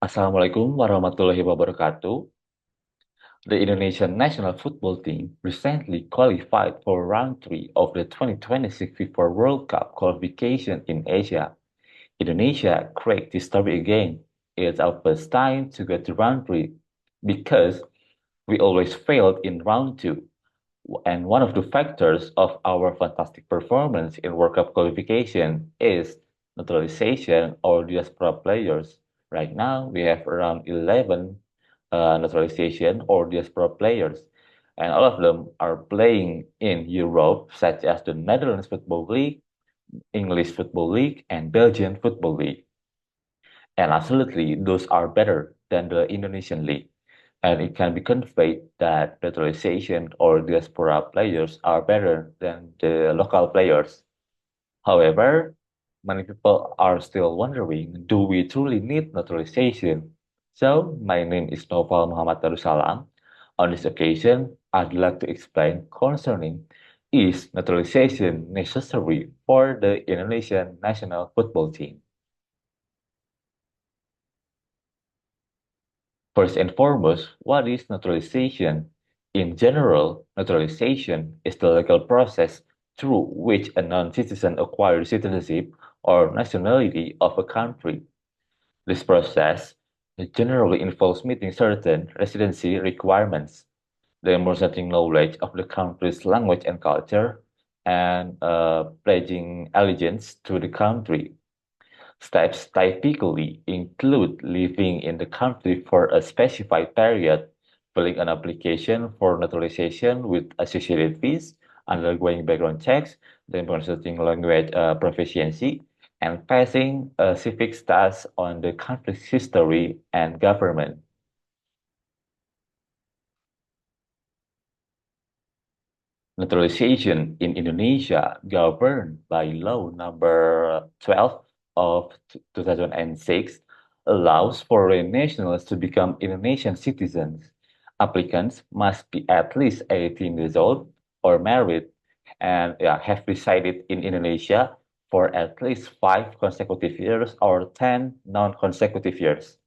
Assalamualaikum warahmatullahi wabarakatuh. The Indonesian national football team recently qualified for round 3 of the 2026 FIFA World Cup qualification in Asia. Indonesia cracked this story again. It's our first time to get to round 3 because we always failed in round 2. And one of the factors of our fantastic performance in World Cup qualification is naturalization or diaspora players. Right now, we have around 11 naturalization or diaspora players, and all of them are playing in Europe, such as the Netherlands Football League, English Football League, and Belgian Football League. And absolutely, those are better than the Indonesian league. And it can be conveyed that naturalization or diaspora players are better than the local players. However, many people are still wondering, do we truly need naturalization? So, my name is Nauval Muhammad Darussalam. On this occasion, I'd like to explain concerning is naturalization necessary for the Indonesian national football team? First and foremost, what is naturalization? In general, naturalization is the legal process through which a non-citizen acquires citizenship or nationality of a country. This process generally involves meeting certain residency requirements, demonstrating knowledge of the country's language and culture, and pledging allegiance to the country. Steps typically include living in the country for a specified period, filling an application for naturalization with associated fees, undergoing background checks, demonstrating language proficiency, and passing a civic test on the country's history and government. Naturalization in Indonesia, governed by Law Number 12 of 2006, allows foreign nationals to become Indonesian citizens. Applicants must be at least 18 years old or married and have resided in Indonesia for at least 5 consecutive years or 10 non-consecutive years.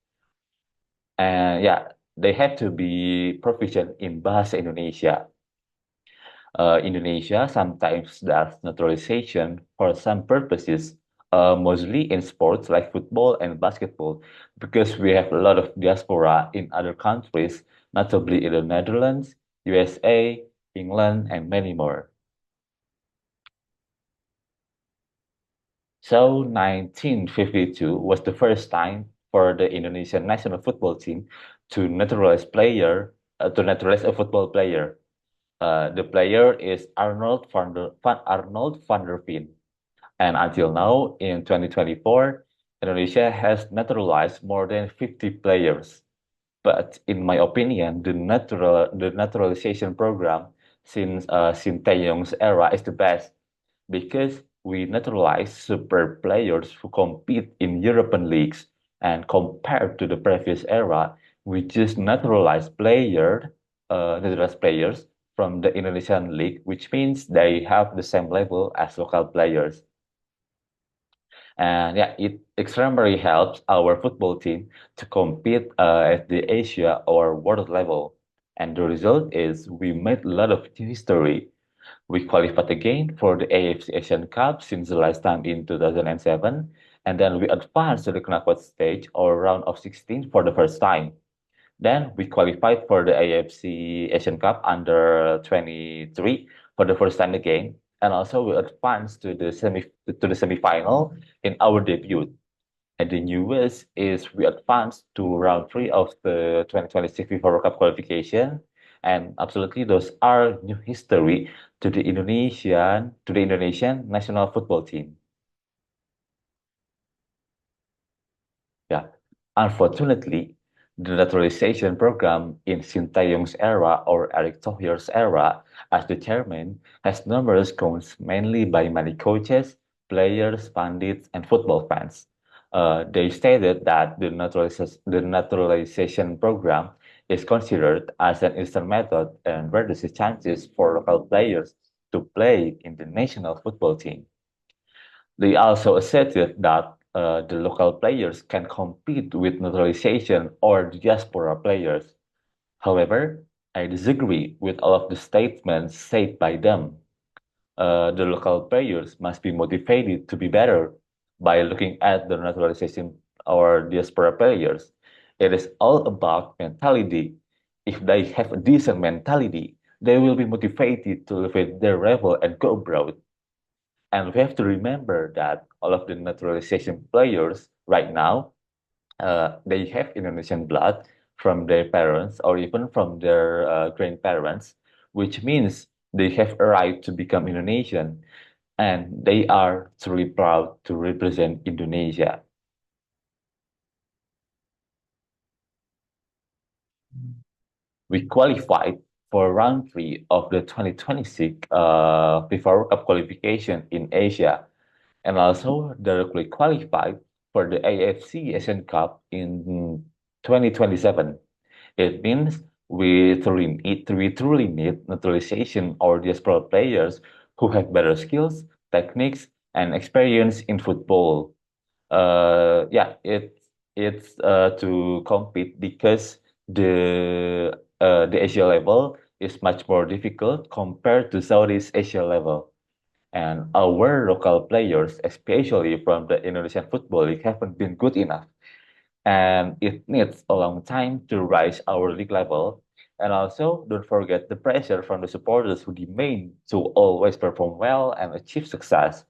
And they have to be proficient in Bahasa Indonesia. Indonesia sometimes does naturalization for some purposes, mostly in sports like football and basketball, because we have a lot of diaspora in other countries, notably in the Netherlands, USA, England, and many more. So 1952 was the first time for the Indonesian national football team to naturalize a football player. The player is Arnold van der Veen. And until now, in 2024, Indonesia has naturalized more than 50 players. But in my opinion, the naturalization program since Sinteyong's era is the best because we naturalize super players who compete in European leagues. And compared to the previous era, we just naturalized players from the Indonesian league, which means they have the same level as local players. And it extremely helps our football team to compete at the Asia or world level. And the result is we made a lot of history. We qualified again for the AFC Asian Cup since the last time in 2007, and then we advanced to the knockout stage or round of 16 for the first time. Then we qualified for the AFC Asian Cup under 23 for the first time again, and also we advanced to the semifinal in our debut. And the newest is we advanced to round 3 of the 2026 FIFA World Cup qualification. And absolutely, those are new history to the Indonesian national football team. Yeah. Unfortunately, the naturalization program in Sintayong's era or Eric Thohir's era as the chairman has numerous counts mainly by many coaches, players, pundits, and football fans. They stated that the naturalization program is considered as an instant method and reduces chances for local players to play in the national football team. They also asserted that the local players can compete with naturalization or diaspora players. However, I disagree with all of the statements said by them. The local players must be motivated to be better by looking at the naturalization or diaspora players. It is all about mentality. If they have a decent mentality, they will be motivated to elevate their level and go abroad. And we have to remember that all of the naturalization players right now, they have Indonesian blood from their parents or even from their grandparents, which means they have a right to become Indonesian and they are truly proud to represent Indonesia. We qualified for round three of the 2026 FIFA World Cup qualification in Asia, and also directly qualified for the AFC Asian Cup in 2027. It means we truly need naturalization or diaspora players who have better skills, techniques, and experience in football. Yeah, it's to compete because the Asia level is much more difficult compared to Southeast Asia level. And our local players, especially from the Indonesian Football League, haven't been good enough. And it needs a long time to rise our league level. And also, don't forget the pressure from the supporters who demand to always perform well and achieve success.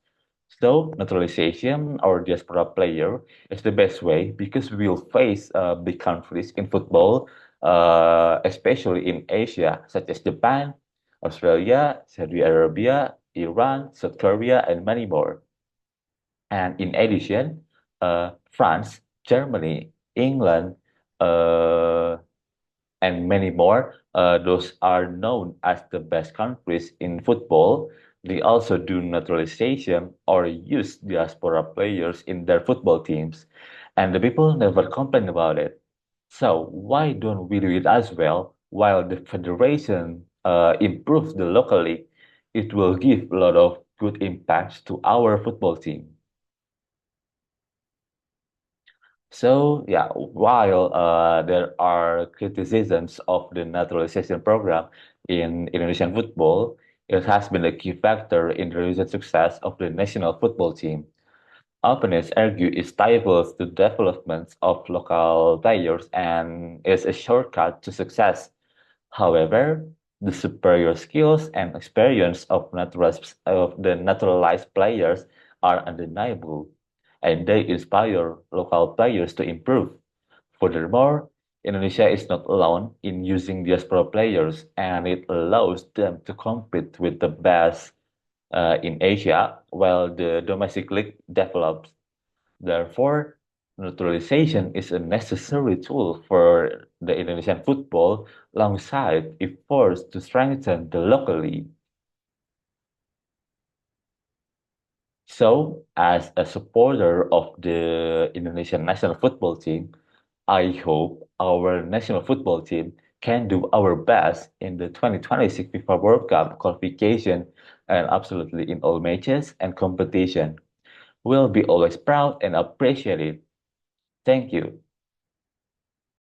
So, naturalization or diaspora player is the best way because we will face big countries in football, especially in Asia, such as Japan, Australia, Saudi Arabia, Iran, South Korea, and many more. And in addition, France, Germany, England, uh, and many more. Those are known as the best countries in football. They also do naturalization or use diaspora players in their football teams, and the people never complain about it. So why don't we do it as well? While the federation improves the local league, it will give a lot of good impacts to our football team. So yeah, while there are criticisms of the naturalization program in Indonesian football, it has been a key factor in the recent success of the national football team. Opponents argue it stifles the development of local players and is a shortcut to success. However, the superior skills and experience of the naturalized players are undeniable, and they inspire local players to improve. Furthermore, Indonesia is not alone in using diaspora players, and it allows them to compete with the best in Asia while the domestic league develops. Therefore, naturalization is a necessary tool for the Indonesian football alongside efforts to strengthen the local league. So, as a supporter of the Indonesian national football team, I hope our national football team can do our best in the 2026 FIFA World Cup qualification and absolutely in all matches and competition. We'll be always proud and appreciate it. Thank you.